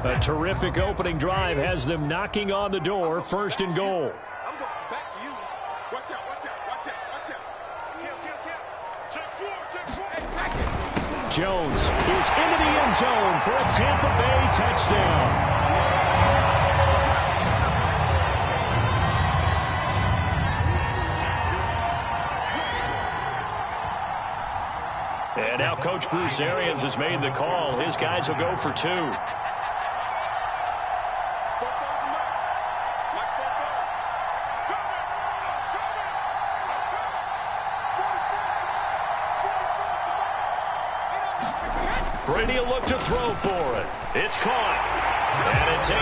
A terrific opening drive has them knocking on the door, 1st and goal. I'm going back to you. Watch out, watch out, watch out, watch out. Check four. Jones is into the end zone for a Tampa Bay touchdown. And now Coach Bruce Arians has made the call. His guys will go for 2. Brady will look to throw for it. It's caught. And it's 8-0.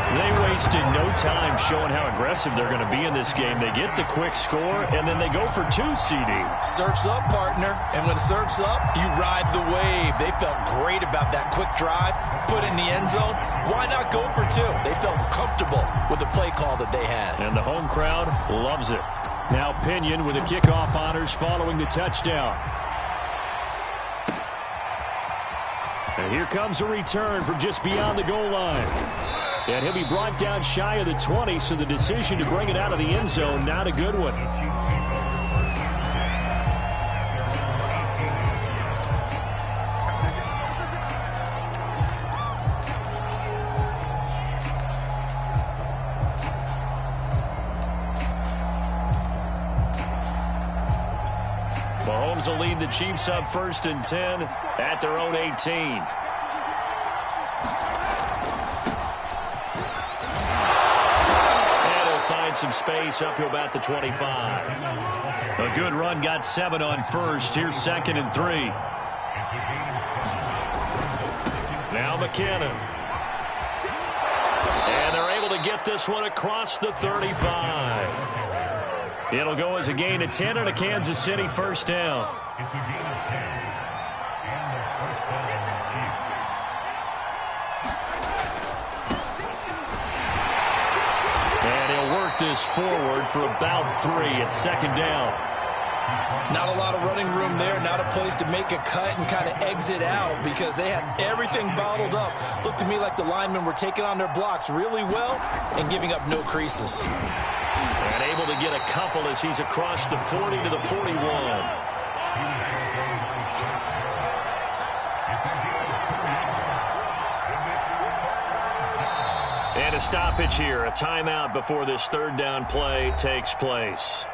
They wasted no time showing how aggressive they're going to be in this game. They get the quick score, and then they go for 2, CD. Surf's up, partner. And when surf's up, you ride the wave. They felt great about that quick drive, put in the end zone. Why not go for 2? They felt comfortable with the play call that they had. And the home crowd loves it. Now Pinion with the kickoff honors following the touchdown. And here comes a return from just beyond the goal line. And he'll be brought down shy of the 20, so the decision to bring it out of the end zone, not a good one. Mahomes will lead the Chiefs up 1st and 10 at their own 18. Some space up to about the 25. A good run got 7 on 1st. Here's 2nd and 3. Now McKinnon. And they're able to get this one across the 35. It'll go as a gain of 10 and a Kansas City 1st down. This forward for about 3 at 2nd down. Not a lot of running room there, not a place to make a cut and kind of exit out because they had everything bottled up. Looked to me like the linemen were taking on their blocks really well and giving up no creases. And able to get a couple as he's across the 40 to the 41. And a stoppage here, a timeout before this 3rd down play takes place.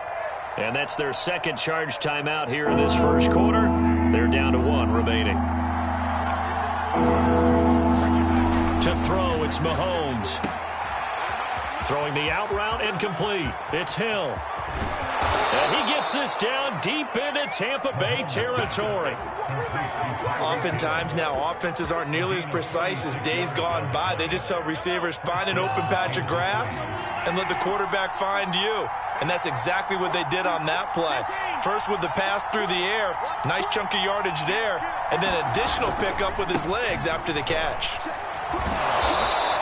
And that's their 2nd charge timeout here in this 1st quarter. They're down to 1 remaining. To throw, it's Mahomes. Throwing the out route and complete. It's Hill. And he gets this down deep into Tampa Bay territory. Oftentimes now, offenses aren't nearly as precise as days gone by. They just tell receivers, find an open patch of grass and let the quarterback find you. And that's exactly what they did on that play. First with the pass through the air, nice chunk of yardage there, and then additional pickup with his legs after the catch.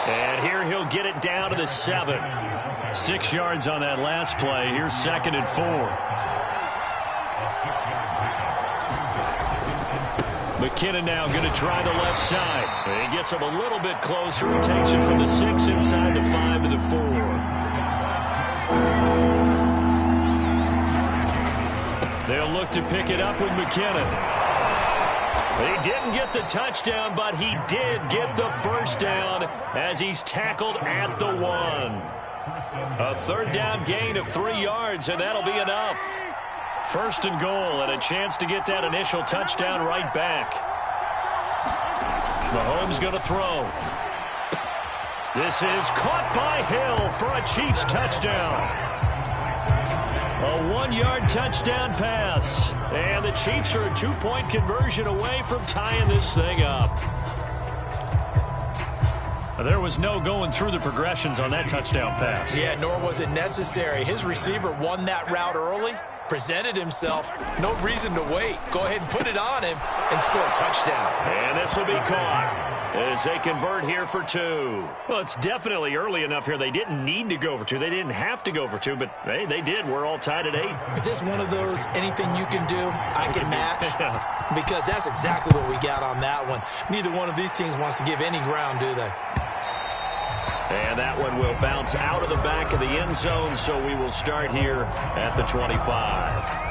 And here he'll get it down to the 7. 6 yards on that last play. Here's 2nd and 4. McKinnon now going to try the left side. He gets him a little bit closer. He takes it from the 6 inside the 5 to the 4. They'll look to pick it up with McKinnon. He didn't get the touchdown, but he did get the 1st down as he's tackled at the 1. A 3rd down gain of 3 yards, and that'll be enough. 1st and goal, and a chance to get that initial touchdown right back. Mahomes going to throw. This is caught by Hill for a Chiefs touchdown. A 1-yard touchdown pass. And the Chiefs are a 2-point conversion away from tying this thing up. There was no going through the progressions on that touchdown pass. Yeah, nor was it necessary. His receiver won that route early, presented himself. No reason to wait. Go ahead and put it on him and score a touchdown. And this will be caught. as they convert here for 2. Well, it's definitely early enough here. They didn't need to go for 2. They didn't have to go for 2, but hey, they did. We're all tied at 8. Is this one of those anything you can do, I can match? Because that's exactly what we got on that one. Neither one of these teams wants to give any ground, do they? And that one will bounce out of the back of the end zone, so we will start here at the 25.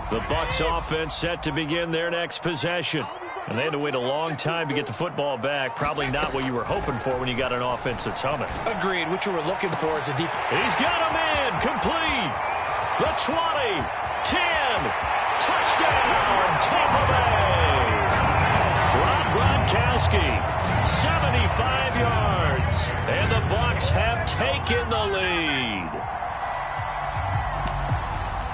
The Bucs offense set to begin their next possession. And they had to wait a long time to get the football back. Probably not what you were hoping for when you got an offense that's humming. Agreed. What you were looking for is a deep... He's got a man. Complete. The 20. 10. Touchdown. Tampa Bay. Rob Gronkowski. 75 yards. And the Bucs have taken the lead.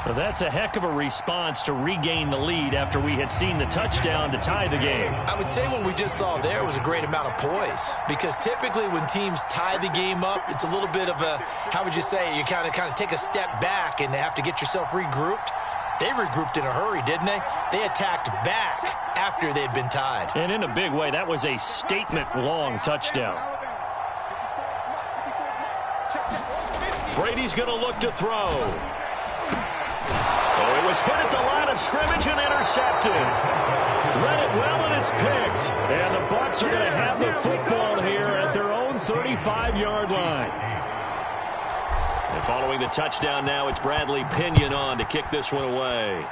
Well, that's a heck of a response to regain the lead after we had seen the touchdown to tie the game. I would say what we just saw there was a great amount of poise, because typically when teams tie the game up, it's a little bit of a, how would you say, you kind of take a step back and have to get yourself regrouped. They regrouped in a hurry, didn't they? They attacked back after they'd been tied. And in a big way, that was a statement-long touchdown. Brady's going to look to throw. Oh, it was hit at the line of scrimmage and intercepted. Read it well, and it's picked. And the Bucs are going to have the football here at their own 35-yard line. And following the touchdown now, it's Bradley Pinion on to kick this one away.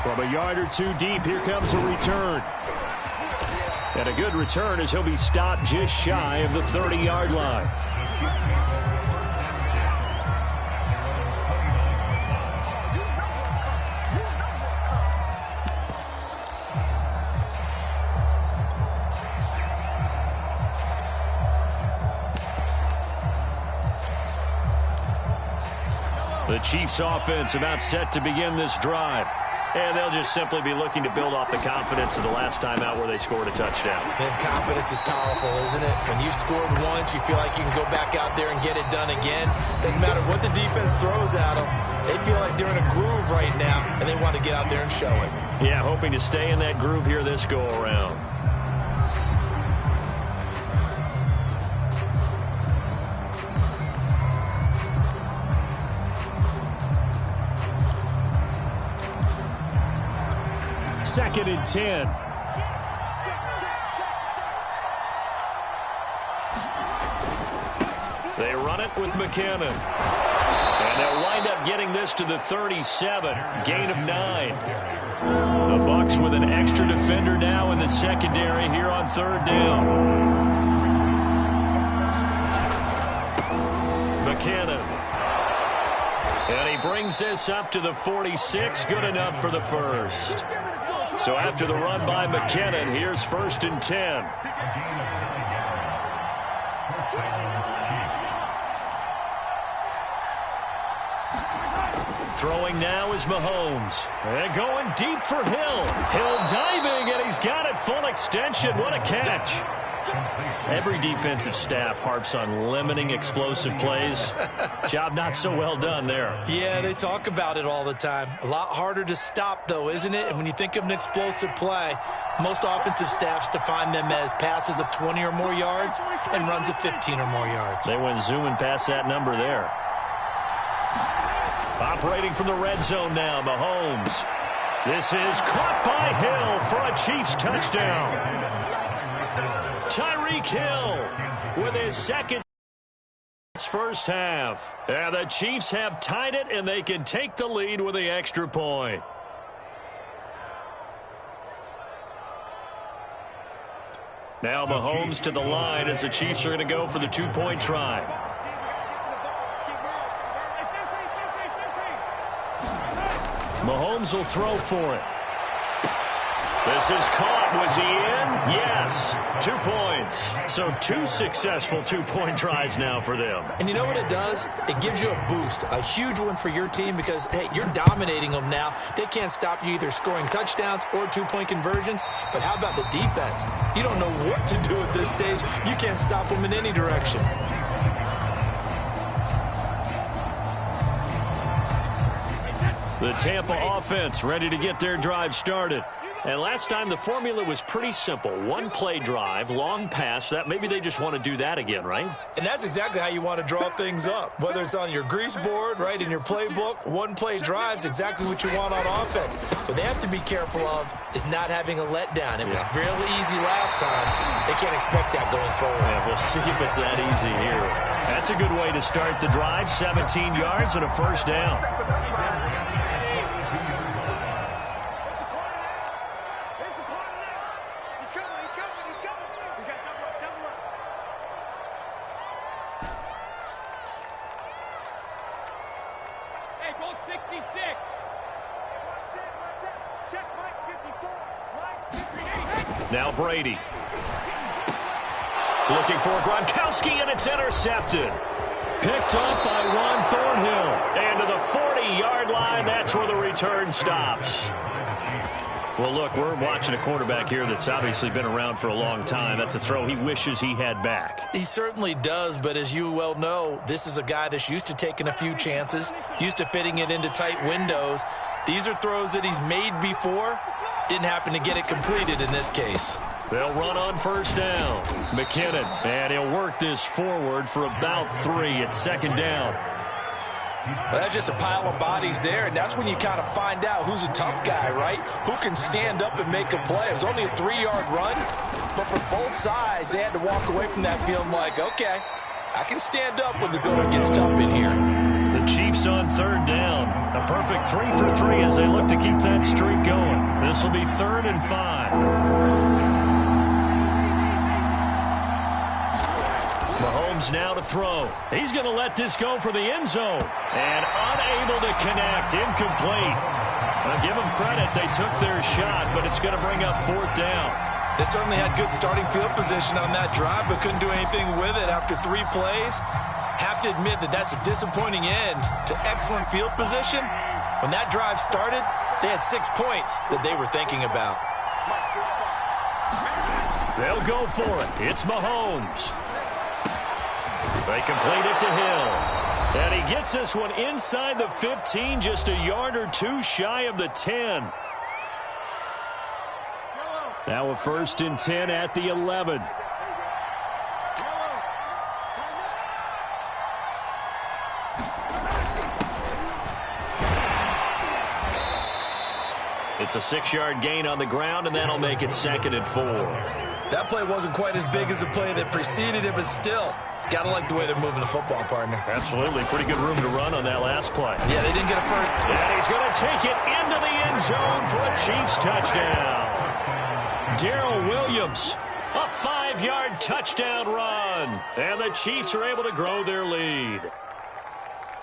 From a yard or two deep, here comes a return. And a good return as he'll be stopped just shy of the 30-yard line. The Chiefs offense about set to begin this drive. And they'll just simply be looking to build off the confidence of the last time out where they scored a touchdown. And confidence is powerful, isn't it? When you've scored once, you feel like you can go back out there and get it done again. Doesn't matter what the defense throws at them. They feel like they're in a groove right now, and they want to get out there and show it. Yeah, hoping to stay in that groove here this go-around. Second and 10. They run it with McKinnon. And they'll wind up getting this to the 37. Gain of 9. The Bucs with an extra defender now in the secondary here on third down. McKinnon. And he brings this up to the 46. Good enough for the first. So after the run by McKinnon, here's first and 10. Throwing now is Mahomes. And going deep for Hill. Hill diving, and he's got it full extension. What a catch. Every defensive staff harps on limiting explosive plays. Job not so well done there. Yeah, they talk about it all the time. A lot harder to stop, though, isn't it? And when you think of an explosive play, most offensive staffs define them as passes of 20 or more yards and runs of 15 or more yards. They went zooming past that number there. Operating from the red zone now, Mahomes. This is caught by Hill for a Chiefs touchdown. Tyreek Hill with his second first half. And the Chiefs have tied it, and they can take the lead with the extra point. Now Mahomes to the line as the Chiefs are going to go for the two-point try. Mahomes will throw for it. This is caught. Was he in? Yes. 2 points. So 2 successful two-point tries now for them. And you know what it does? It gives you a boost, a huge one for your team because, hey, you're dominating them now. They can't stop you either scoring touchdowns or two-point conversions. But how about the defense? You don't know what to do at this stage. You can't stop them in any direction. The Tampa offense ready to get their drive started. And last time the formula was pretty simple. 1-play drive, long pass. That maybe they just want to do that again, right? And that's exactly how you want to draw things up. Whether it's on your grease board, right, in your playbook, 1-play drive's exactly what you want on offense. What they have to be careful of is not having a letdown. It was fairly easy last time. They can't expect that going forward. Yeah, we'll see if it's that easy here. That's a good way to start the drive. 17 yards and a first down. Now Brady. Looking for Gronkowski, and it's intercepted. Picked off by Juan Thornhill. And to the 40-yard line, that's where the return stops. Well, look, we're watching a quarterback here that's obviously been around for a long time. That's a throw he wishes he had back. He certainly does, but as you well know, this is a guy that's used to taking a few chances, used to fitting it into tight windows. These are throws that he's made before. Didn't happen to get it completed in this case. They'll run on first down. McKinnon, and he'll work this forward for about 3 at second down. Well, that's just a pile of bodies there, and that's when you kind of find out who's a tough guy, right? Who can stand up and make a play. It was only a 3-yard run, but for both sides, they had to walk away from that feeling like, okay, I can stand up when the going gets tough in here. The Chiefs on third down. A perfect 3 for 3 as they look to keep that streak going. This will be 3rd and 5. Mahomes now to throw. He's going to let this go for the end zone. And unable to connect. Incomplete. I'll give them credit. They took their shot, but it's going to bring up 4th down. They certainly had good starting field position on that drive, but couldn't do anything with it after 3 plays. Have to admit that that's a disappointing end to excellent field position. When that drive started, they had 6 points that they were thinking about. They'll go for it. It's Mahomes. They complete it to Hill. And he gets this one inside the 15, just a yard or 2 shy of the 10. Now a 1st and 10 at the 11. It's a 6-yard gain on the ground, and that'll make it 2nd and 4. That play wasn't quite as big as the play that preceded it, but still, got to like the way they're moving the football, partner. Absolutely. Pretty good room to run on that last play. Yeah, they didn't get a first. And he's going to take it into the end zone for a Chiefs touchdown. Darrell Williams, a 5-yard touchdown run. And the Chiefs are able to grow their lead.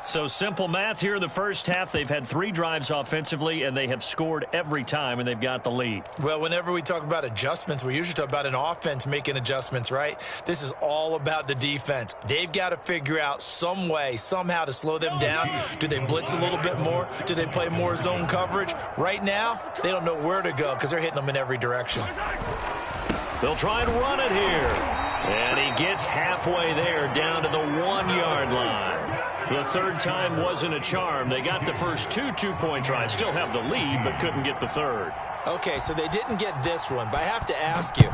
So simple math here in the first half. They've had 3 drives offensively, and they have scored every time, and they've got the lead. Well, whenever we talk about adjustments, we usually talk about an offense making adjustments, right? This is all about the defense. They've got to figure out some way, somehow to slow them down. Do they blitz a little bit more? Do they play more zone coverage? Right now, they don't know where to go because they're hitting them in every direction. They'll try and run it here. And he gets halfway there, down to the 1-yard line. The 3rd time wasn't a charm. They got the first 2 two-point tries. Still have the lead, but couldn't get the 3rd. Okay, so they didn't get this one, but I have to ask you,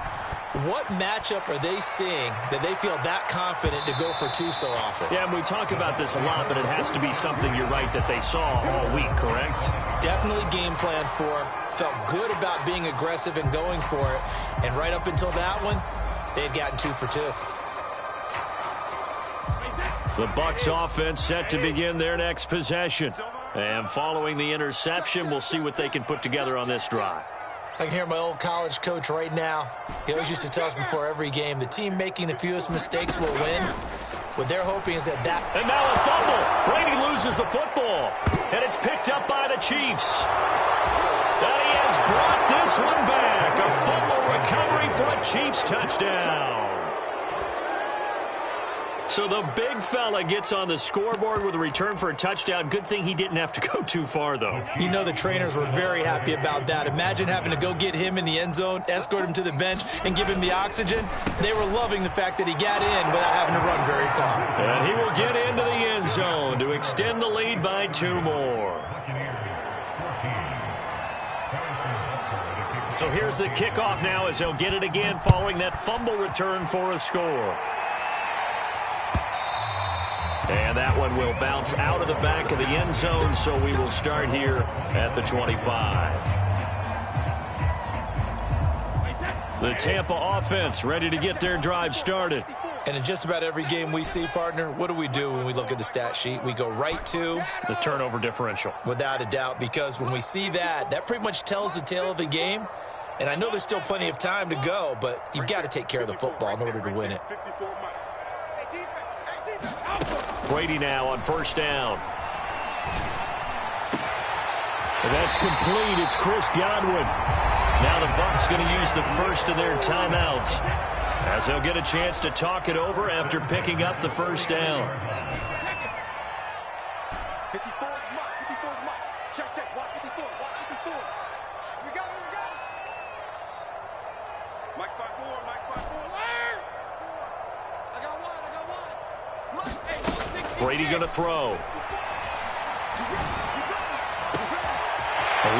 what matchup are they seeing that they feel that confident to go for 2 so often? Yeah, and we talk about this a lot, but it has to be something, you're right, that they saw all week, correct? Definitely game plan for. Felt good about being aggressive and going for it. And right up until that one, they had gotten 2 for 2. The Bucs offense set to begin their next possession. And following the interception, we'll see what they can put together on this drive. I can hear my old college coach right now. He always used to tell us before every game, the team making the fewest mistakes will win. What they're hoping is that And now a fumble. Brady loses the football. And it's picked up by the Chiefs. And he has brought this one back. A fumble recovery for a Chiefs touchdown. So the big fella gets on the scoreboard with a return for a touchdown. Good thing he didn't have to go too far, though. You know the trainers were very happy about that. Imagine having to go get him in the end zone, escort him to the bench, and give him the oxygen. They were loving the fact that he got in without having to run very far. And he will get into the end zone to extend the lead by 2 more. So here's the kickoff now as he'll get it again following that fumble return for a score. And that one will bounce out of the back of the end zone, so we will start here at the 25. The Tampa offense ready to get their drive started. And in just about every game we see, partner, what do we do when we look at the stat sheet? We go right to the turnover differential. Without a doubt, because when we see that, that pretty much tells the tale of the game. And I know there's still plenty of time to go, but you've got to take care of the football in order to win it. Brady now on first down. And that's complete. It's Chris Godwin. Now the Bucs going to use the first of their timeouts as they'll get a chance to talk it over after picking up the first down. 54 is Mike. 54 is Mike. Check. Watch 54. Watch 54. We got it. Mike 5-4. Mike 5-4. I got one. Mike, hey, Brady going to throw.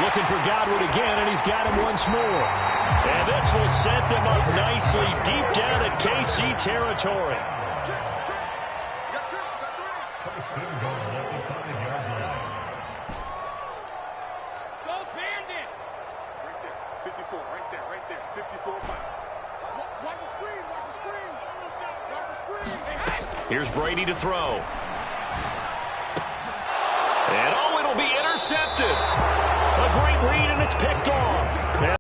Looking for Godwin again, and he's got him once more. And this will set them up nicely deep down at KC territory. Go Bandit! Right there. 54 Mike. Watch the screen. Here's Brady to throw. And it'll be intercepted. A great read, and it's picked off. And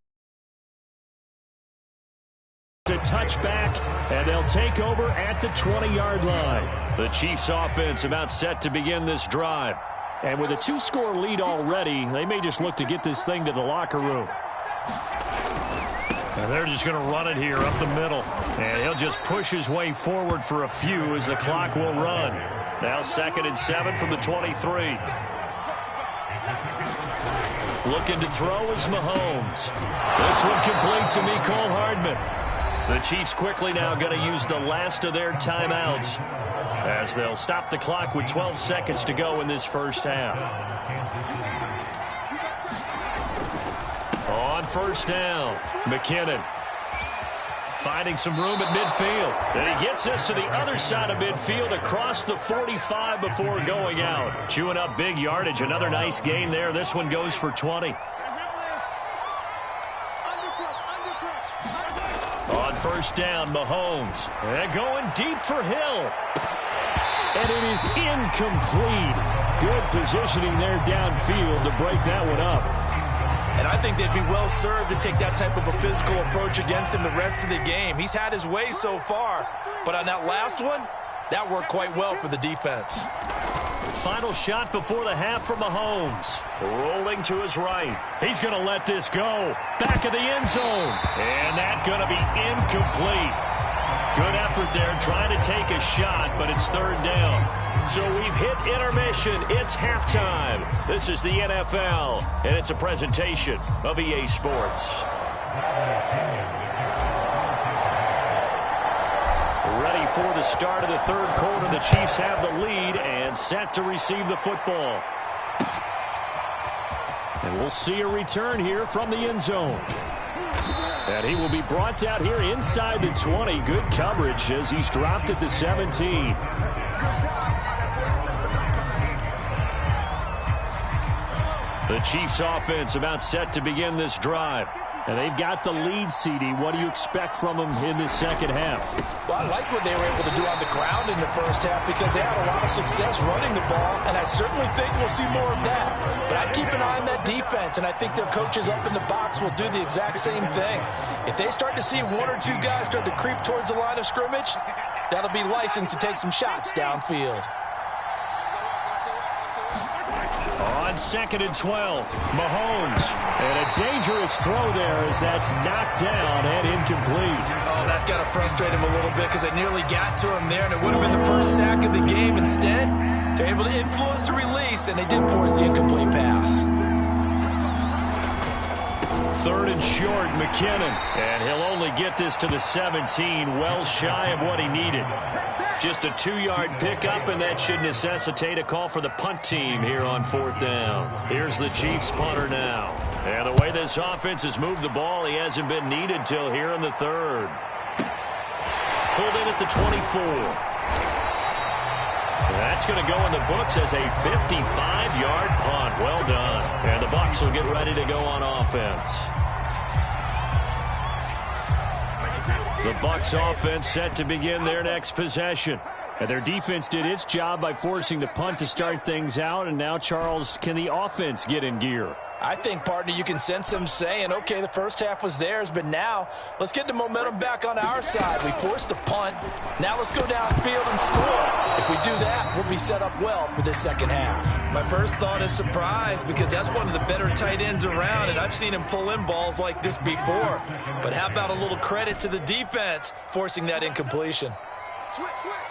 a touchback, and they'll take over at the 20-yard line. The Chiefs offense about set to begin this drive. And with a 2-score lead already, they may just look to get this thing to the locker room. And they're just going to run it here up the middle. And he'll just push his way forward for a few as the clock will run. Now 2nd and 7 from the 23. Looking to throw is Mahomes. This one complete to Mecole Hardman. The Chiefs quickly now going to use the last of their timeouts as they'll stop the clock with 12 seconds to go in this first half. On first down, McKinnon finding some room at midfield. And he gets us to the other side of midfield across the 45 before going out. Chewing up big yardage. Another nice gain there. This one goes for 20. On first down, Mahomes. And going deep for Hill. And it is incomplete. Good positioning there downfield to break that one up. And I think they'd be well served to take that type of a physical approach against him the rest of the game. He's had his way so far, but on that last one, that worked quite well for the defense. Final shot before the half for Mahomes. Rolling to his right. He's going to let this go. Back of the end zone. And that's going to be incomplete. Good effort there trying to take a shot, but it's 3rd down. So we've hit intermission. It's halftime. This is the NFL, and it's a presentation of EA Sports. Ready for the start of the 3rd quarter. The Chiefs have the lead and set to receive the football. And we'll see a return here from the end zone. And he will be brought out here inside the 20. Good coverage as he's dropped at the 17. The Chiefs offense about set to begin this drive. And they've got the lead, CD. What do you expect from them in this second half? Well, I like what they were able to do on the ground in the first half because they had a lot of success running the ball, and I certainly think we'll see more of that. But I'd keep an eye on that defense, and I think their coaches up in the box will do the exact same thing. If they start to see 1 or 2 guys start to creep towards the line of scrimmage, that'll be licensed to take some shots downfield. On 2nd and 12, Mahomes. And a dangerous throw there as that's knocked down and incomplete. Oh, that's got to frustrate him a little bit because they nearly got to him there, and it would have been the first sack of the game. Instead, they're able to influence the release, and they did force the incomplete pass. 3rd and short, McKinnon. And he'll only get this to the 17, well shy of what he needed. Just a 2-yard pickup, and that should necessitate a call for the punt team here on 4th down. Here's the Chiefs punter now. And the way this offense has moved the ball, he hasn't been needed till here in the 3rd. Pulled in at the 24. That's going to go in the books as a 55-yard punt. Well done. And the Bucs will get ready to go on offense. The Bucs offense set to begin their next possession. And their defense did its job by forcing the punt to start things out. And now, Charles, can the offense get in gear? I think, partner, you can sense them saying, okay, the first half was theirs, but now let's get the momentum back on our side. We forced a punt. Now let's go downfield and score. If we do that, we'll be set up well for this second half. My first thought is surprise because that's one of the better tight ends around, and I've seen him pull in balls like this before. But how about a little credit to the defense forcing that incompletion? Switch. Alert!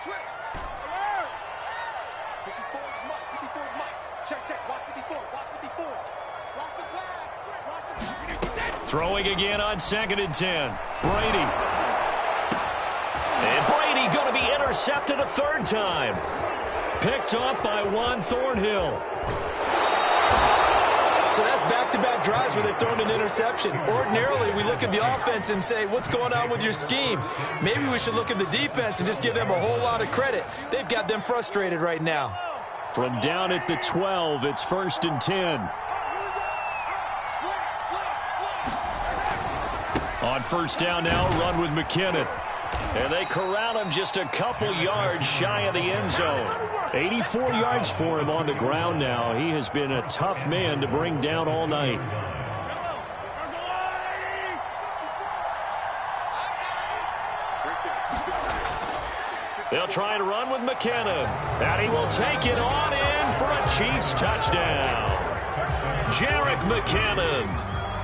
54 is Mike. 54 is Mike. Check. Watch 54. Watch 54. Watch the pass. Watch the pass. Throwing again on 2nd and 10. Brady. And Brady going to be intercepted a 3rd time. Picked up by Juan Thornhill. So that's back-to-back drives where they've thrown an interception. Ordinarily, we look at the offense and say, what's going on with your scheme? Maybe we should look at the defense and just give them a whole lot of credit. They've got them frustrated right now. From down at the 12, it's 1st and 10. On 1st down now, run with McKinnon. And they corral him just a couple yards shy of the end zone. 84 yards for him on the ground now. He has been a tough man to bring down all night. They'll try and run with McKinnon. And he will take it on in for a Chiefs touchdown. Jerick McKinnon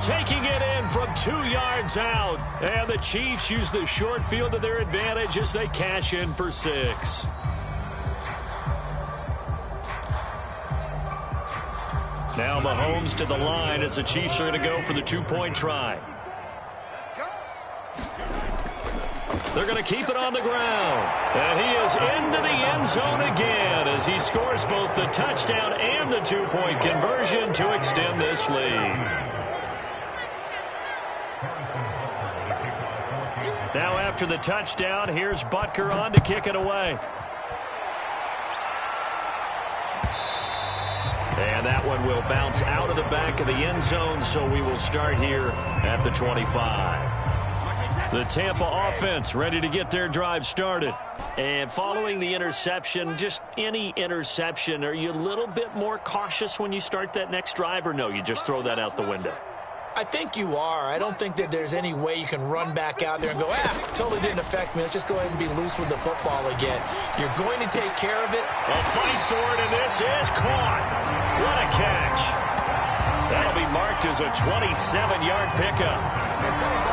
taking it in from 2 yards out. And the Chiefs use the short field to their advantage as they cash in for 6. Now Mahomes to the line as the Chiefs are going to go for the 2-point try. They're going to keep it on the ground. And he is into the end zone again as he scores both the touchdown and the 2-point conversion to extend this lead. Now after the touchdown, here's Butker on to kick it away. And that one will bounce out of the back of the end zone, so we will start here at the 25. The Tampa offense ready to get their drive started. And following the interception, just any interception, are you a little bit more cautious when you start that next drive, or no, you just throw that out the window? I think you are. I don't think that there's any way you can run back out there and go, totally didn't affect me. Let's just go ahead and be loose with the football again. You're going to take care of it. A fight for it, and this is caught. What a catch. That'll be marked as a 27-yard pickup.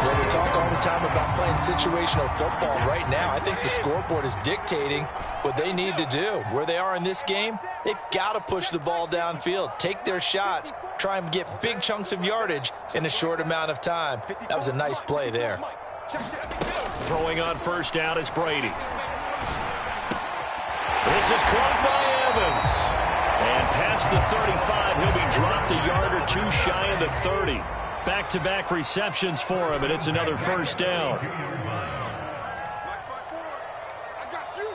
Well, we talk all the time about playing situational football. Right now, I think the scoreboard is dictating what they need to do. Where they are in this game, they've got to push the ball downfield, take their shots, try and get big chunks of yardage in a short amount of time. That was a nice play there. Throwing on 1st down is Brady. This is caught by Evans. And past the 35, he'll be dropped a yard or 2 shy of the 30. Back-to-back receptions for him, and it's another 1st down. I got you.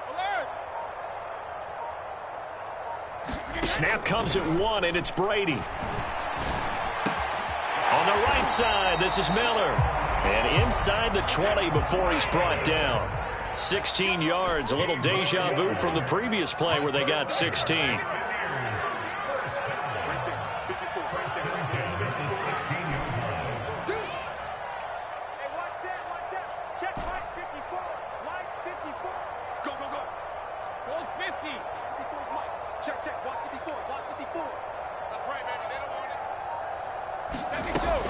Alert! Snap comes at 1, and it's Brady. On the right side, this is Miller. And inside the 20 before he's brought down. 16 yards, a little deja vu from the previous play where they got 16. Goal 50. 54's Mike. Check, check. Watch 54. Watch 54. That's right, baby. They don't want it.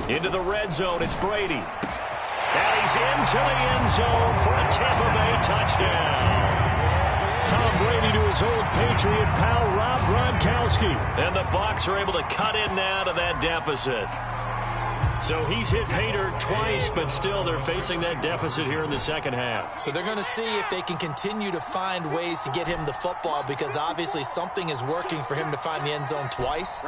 72. Into the red zone, it's Brady. And he's into the end zone for a Tampa Bay touchdown. Tom Brady to his old Patriot pal, Rob Gronkowski. And the Bucs are able to cut in now to that deficit. So he's hit Pater twice, but still they're facing that deficit here in the second half. So they're going to see if they can continue to find ways to get him the football, because obviously something is working for him to find the end zone twice.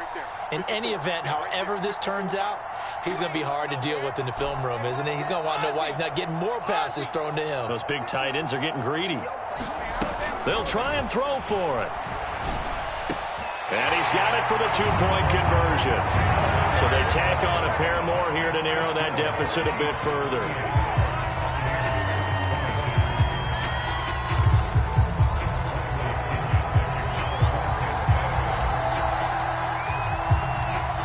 In any event, however this turns out, he's going to be hard to deal with in the film room, isn't he? He's going to want to know why he's not getting more passes thrown to him. Those big tight ends are getting greedy. They'll try and throw for it. And he's got it for the two-point conversion. So they tack on a pair more here to narrow that deficit a bit further.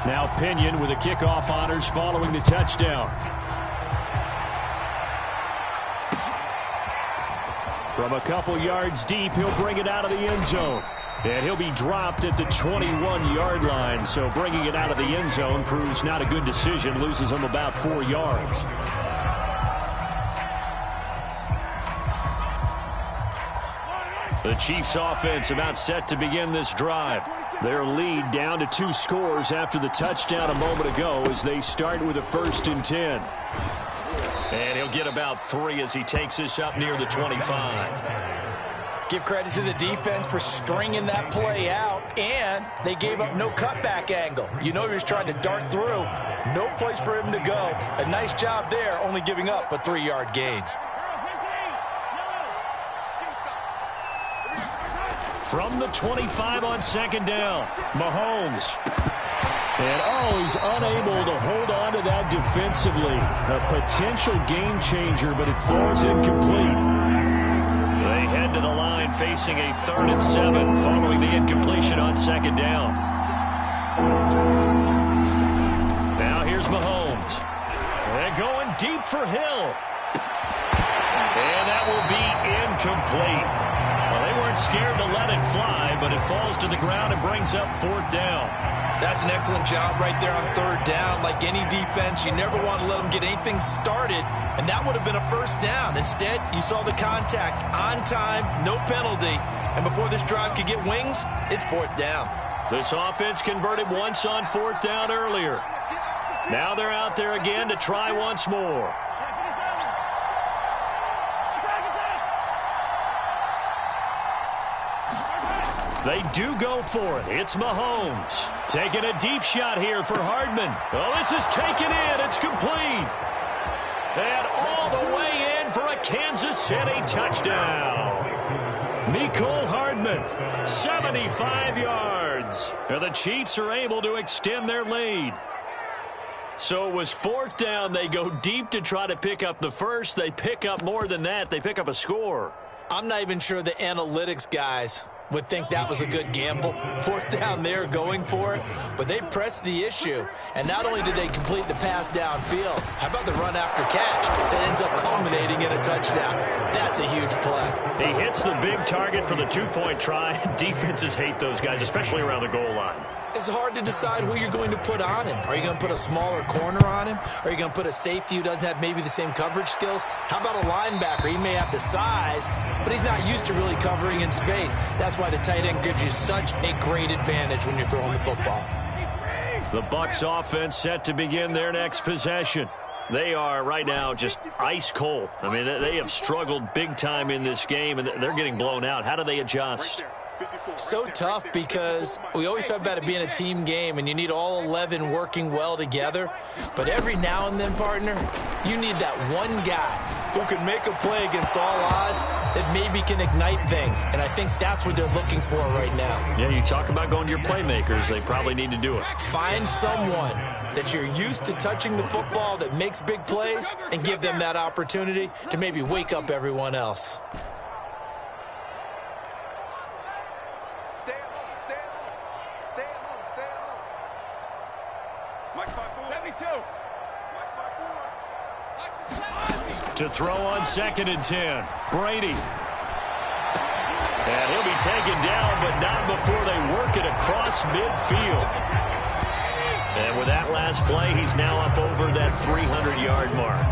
Now Pinion with the kickoff honors following the touchdown. From a couple yards deep, he'll bring it out of the end zone. And he'll be dropped at the 21-yard line. So bringing it out of the end zone proves not a good decision. Loses him about 4 yards. The Chiefs offense about set to begin this drive. Their lead down to 2 scores after the touchdown a moment ago as they start with a 1st and 10. And he'll get about 3 as he takes this up near the 25. Give credit to the defense for stringing that play out, and they gave up no cutback angle. You know he was trying to dart through. No place for him to go. A nice job there, only giving up a 3-yard gain. From the 25 on 2nd down, Mahomes. And, he's unable to hold on to that defensively. A potential game changer, but it falls incomplete. They head to the line facing a 3rd and 7 following the incompletion on 2nd down. Now here's Mahomes. And going deep for Hill. And that will be incomplete. Well, they weren't scared to let it fly, but it falls to the ground and brings up 4th down. That's an excellent job right there on 3rd down. Like any defense, you never want to let them get anything started, and that would have been a 1st down. Instead, you saw the contact on time, no penalty, and before this drive could get wings, it's 4th down. This offense converted once on 4th down earlier. Now they're out there again to try once more. They do go for it. It's Mahomes. Taking a deep shot here for Hardman. Oh, this is taken in. It's complete. And all the way in for a Kansas City touchdown. Mecole Hardman, 75 yards. And the Chiefs are able to extend their lead. So it was 4th down. They go deep to try to pick up the 1st. They pick up more than that. They pick up a score. I'm not even sure the analytics guys would think that was a good gamble. 4th down there going for it, but they pressed the issue. And not only did they complete the pass downfield, how about the run after catch that ends up culminating in a touchdown? That's a huge play. He hits the big target for the 2-point try. Defenses hate those guys, especially around the goal line. It's hard to decide who you're going to put on him. Are you going to put a smaller corner on him? Are you going to put a safety who doesn't have maybe the same coverage skills? How about a linebacker? He may have the size, but he's not used to really covering in space. That's why the tight end gives you such a great advantage when you're throwing the football. The Bucs offense set to begin their next possession. They are right now just ice cold. I mean, they have struggled big time in this game, and they're getting blown out. How do they adjust? So tough, because we always talk about it being a team game and you need all 11 working well together. But every now and then, partner, you need that one guy who can make a play against all odds that maybe can ignite things. And I think that's what they're looking for right now. Yeah, you talk about going to your playmakers. They probably need to do it. Find someone that you're used to touching the football that makes big plays and give them that opportunity to maybe wake up everyone else. To throw on 2nd and 10. Brady. And he'll be taken down, but not before they work it across midfield. And with that last play, he's now up over that 300-yard mark.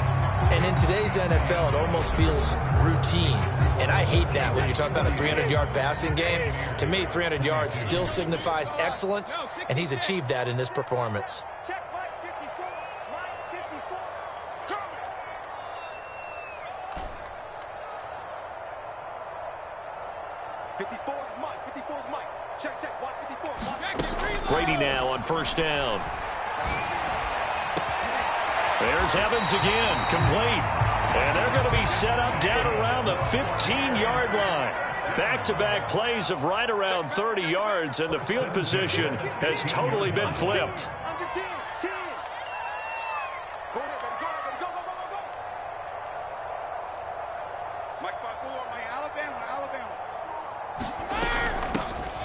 And in today's NFL, it almost feels routine. And I hate that when you talk about a 300-yard passing game. To me, 300 yards still signifies excellence, and he's achieved that in this performance. Check Mike 54. Mike 54. Coming. 54 is Mike. 54 is Mike. Check, check. Watch 54. Watch. Brady now on first down. There's Evans again, complete. And they're going to be set up down around the 15-yard line. Back-to-back plays of right around 30 yards, and the field position has totally been flipped. Under 10. 10. Go ahead, baby. Go ahead, baby. Go, go, go, go, go. Mike 5-4. Mike Alabama.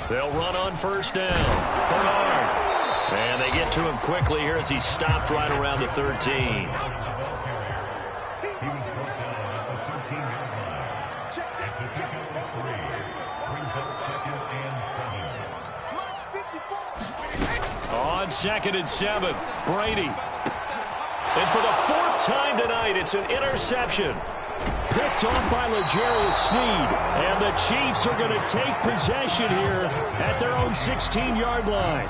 They'll run on first down. Bernard. And they get to him quickly here as he stopped right around the 13. Check, check, check. Mike 54. On 2nd and 7, Brady. And for the 4th time tonight, it's an interception. Picked off by L'Jarius Sneed. And the Chiefs are going to take possession here at their own 16-yard line.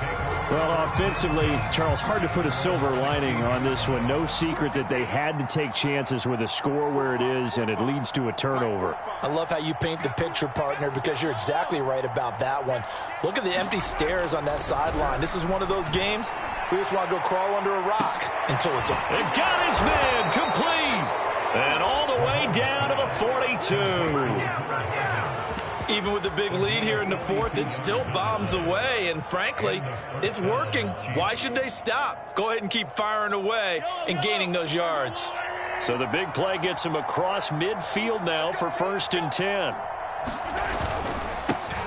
Well, offensively, Charles, hard to put a silver lining on this one. No secret that they had to take chances with a score where it is, and it leads to a turnover. I love how you paint the picture, partner, because you're exactly right about that one. Look at the empty stares on that sideline. This is one of those games we just want to go crawl under a rock until it's over. It got his man complete. And all the way down to the 42. Even with the big lead here in the 4th, it still bombs away, and frankly, it's working. Why should they stop? Go ahead and keep firing away and gaining those yards. So the big play gets him across midfield now for 1st and 10.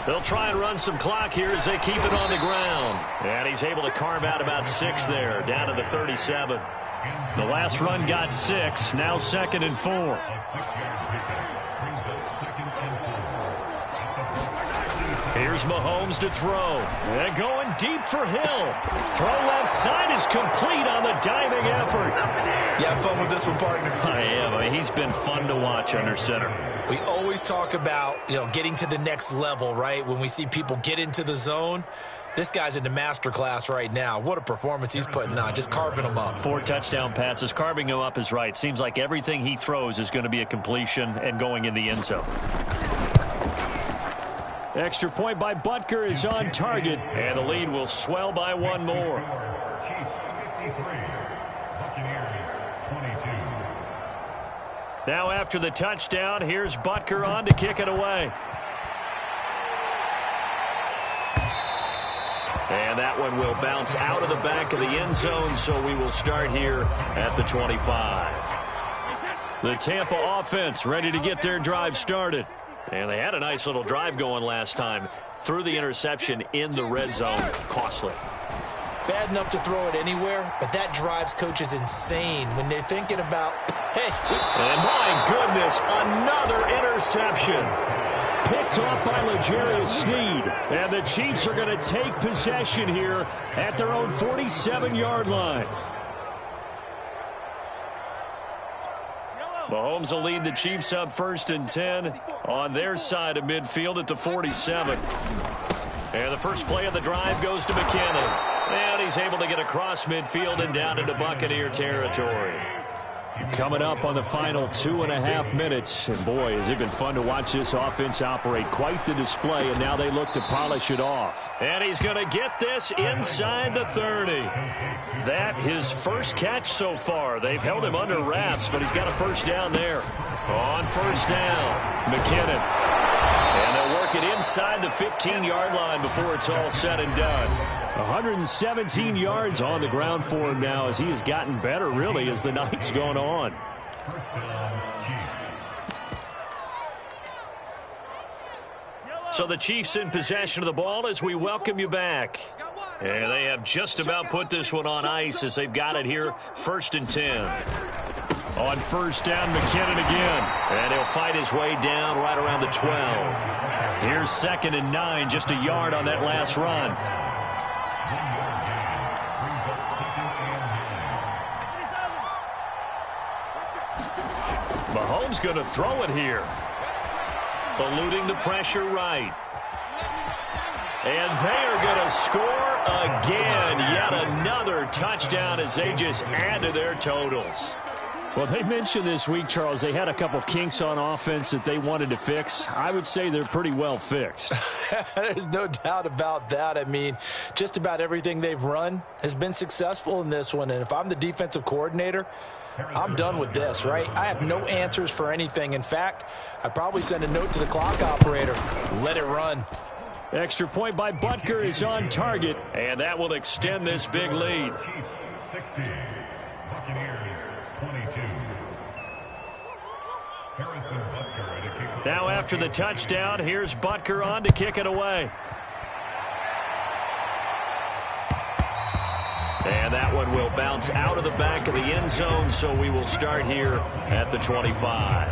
They'll try and run some clock here as they keep it on the ground. And he's able to carve out about 6 there, down to the 37. The last run got 6, now 2nd and 4. Here's Mahomes to throw. And going deep for Hill. Throw left side is complete on the diving effort. You have fun with this one, partner? I am. I mean, he's been fun to watch under center. We always talk about, getting to the next level, right? When we see people get into the zone, this guy's in the master class right now. What a performance he's putting on, just carving them up. 4 touchdown passes. Carving him up is right. Seems like everything he throws is going to be a completion and going in the end zone. Extra point by Butker is on target, and the lead will swell by 1 more. Now after the touchdown, here's Butker on to kick it away. And that one will bounce out of the back of the end zone, so we will start here at the 25. The Tampa offense ready to get their drive started. And they had a nice little drive going last time. Threw the interception in the red zone. Costly. Bad enough to throw it anywhere, but that drives coaches insane when they're thinking about, hey. And my goodness, another interception. Picked off by L'Jarius Sneed. And the Chiefs are going to take possession here at their own 47-yard line. Mahomes will lead the Chiefs up 1st and 10 on their side of midfield at the 47. And the first play of the drive goes to McKinnon. And he's able to get across midfield and down into Buccaneer territory. Coming up on the final 2.5 minutes. And boy, has it been fun to watch this offense operate. Quite the display, and now they look to polish it off. And he's going to get this inside the 30. That his first catch so far. They've held him under wraps, but he's got a first down there. On first down, McKinnon. And they'll work it inside the 15-yard line before it's all said and done. 117 yards on the ground for him now as he has gotten better, really, as the night's gone on. So the Chiefs in possession of the ball as we welcome you back. And they have just about put this one on ice as they've got it here, 1st and 10. On first down, McKinnon again. And he'll fight his way down right around the 12. Here's 2nd and 9, just a yard on that last run. Mahomes going to throw it here. Eluding the pressure right. And they are going to score again. Yet another touchdown as they just add to their totals. Well, they mentioned this week, Charles, they had a couple kinks on offense that they wanted to fix. I would say they're pretty well fixed. There's no doubt about that. I mean, just about everything they've run has been successful in this one. And if I'm the defensive coordinator, I'm done with this, right? I have no answers for anything. In fact, I'd probably send a note to the clock operator. Let it run. Extra point by Butker is on target. And that will extend this big lead. Chiefs 60, Buccaneers 22. Harrison Butker to kick. Now after the touchdown, here's Butker on to kick it away. And that one will bounce out of the back of the end zone, so we will start here at the 25.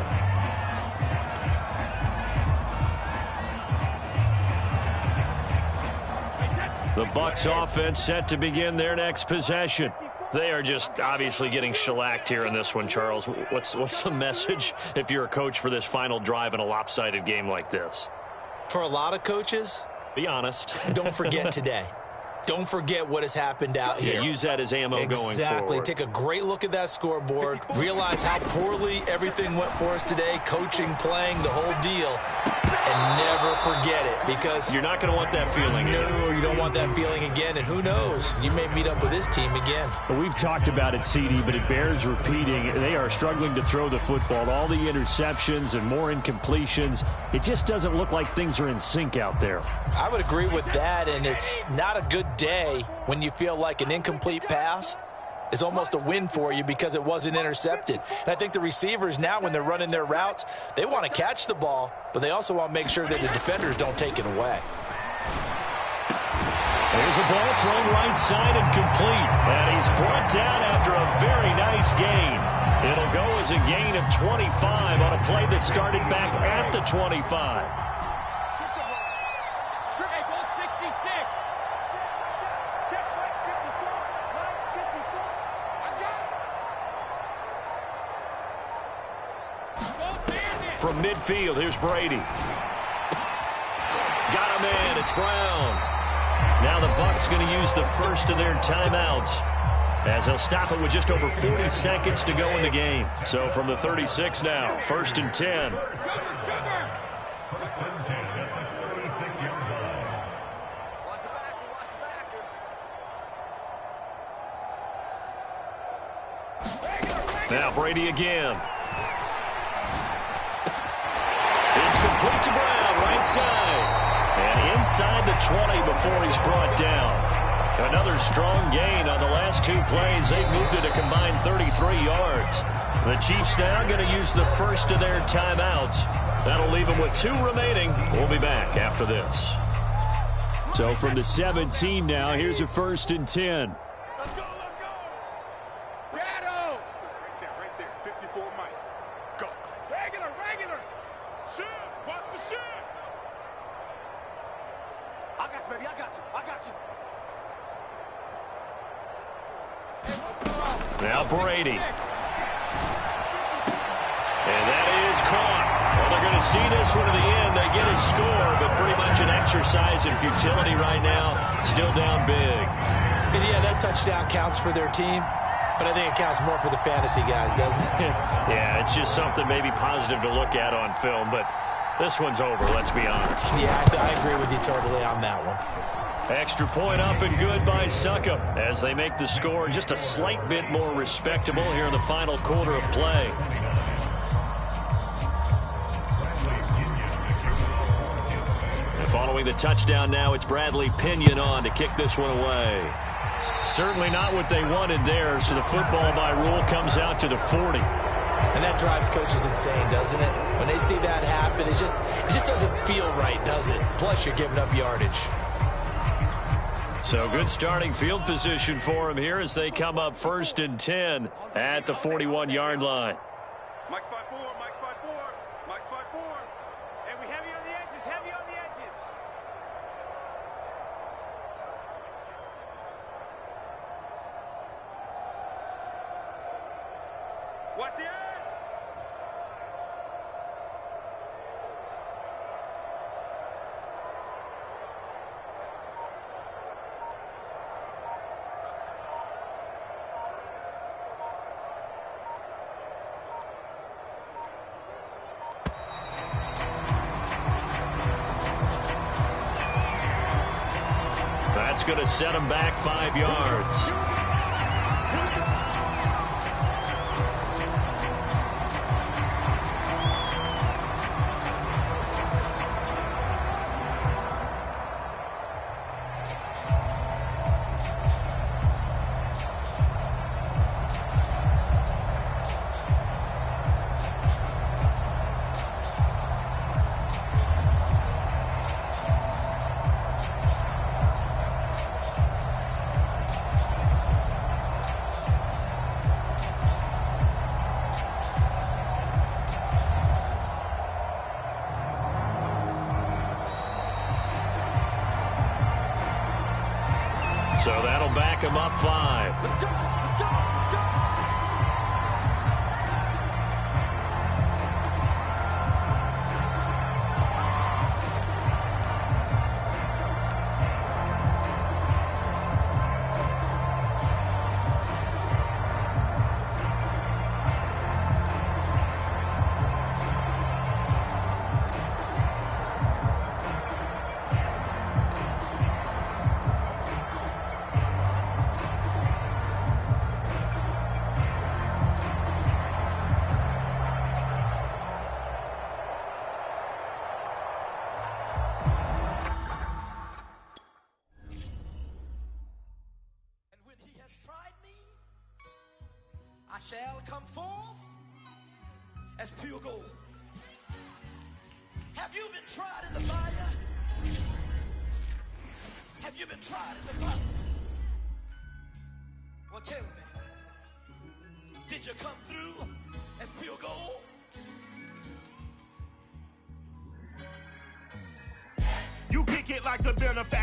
The Bucs offense set to begin their next possession. They are just obviously getting shellacked here in this one, Charles. What's the message if you're a coach for this final drive in a lopsided game like this? For a lot of coaches, be honest. Don't forget today. Don't forget what has happened out here. Use that as ammo going forward. Exactly. Take a great look at that scoreboard. Realize how poorly everything went for us today. Coaching, playing, the whole deal. And never forget it, because you're not going to want that feeling. No, you don't want that feeling again. And who knows? You may meet up with this team again. We've talked about it, CD, but it bears repeating. They are struggling to throw the football. All the interceptions and more incompletions. It just doesn't look like things are in sync out there. I would agree with that, and it's not a good day when you feel like an incomplete pass is almost a win for you because it wasn't intercepted. And I think the receivers now, when they're running their routes, they want to catch the ball, but they also want to make sure that the defenders don't take it away. There's a ball thrown right side and complete. And he's brought down after a very nice gain. It'll go as a gain of 25 on a play that started back at the 25. From midfield, here's Brady. Got him in. It's Brown. Now the Bucs going to use the first of their timeouts, as they'll stop it with just over 40 seconds to go in the game. So from the 36 now, 1st and 10. Now Brady again. It's complete to Brown, right side. And inside the 20 before he's brought down. Another strong gain on the last 2 plays. They've moved it a combined 33 yards. The Chiefs now going to use the first of their timeouts. That'll leave them with 2 remaining. We'll be back after this. So from the 17 now, here's a 1st and 10. Let's go, let's go. Shadow. Right there. 54 Mike. Go. Regular. Shoot. Watch the shoot. I got you, baby. I got you. Now Brady. And that is caught. Well, they're going to see this one to the end. They get a score, but pretty much an exercise in futility right now. Still down big. And yeah, that touchdown counts for their team, but I think it counts more for the fantasy guys, doesn't it? Yeah, it's just something maybe positive to look at on film, but this one's over, let's be honest. Yeah, I agree with you totally on that one. Extra point up and good by Succop as they make the score just a slight bit more respectable here in the final quarter of play. And following the touchdown now, it's Bradley Pinion on to kick this one away. Certainly not what they wanted there, so the football by rule comes out to the 40. And that drives coaches insane, doesn't it? When they see that happen, it just doesn't feel right, does it? Plus, you're giving up yardage. So good starting field position for him here as they come up 1st and 10 at the 41-yard line. Mike's 5-4. Hey, we heavy on the edges. Watch the edge. That's going to set him back 5 yards. So that'll back him up 5. Let's go. Let's go. Let's go. I shall come forth as pure gold. Have you been tried in the fire? Have you been tried in the fire? Well, tell me, did you come through as pure gold? You kick it like the benefactor.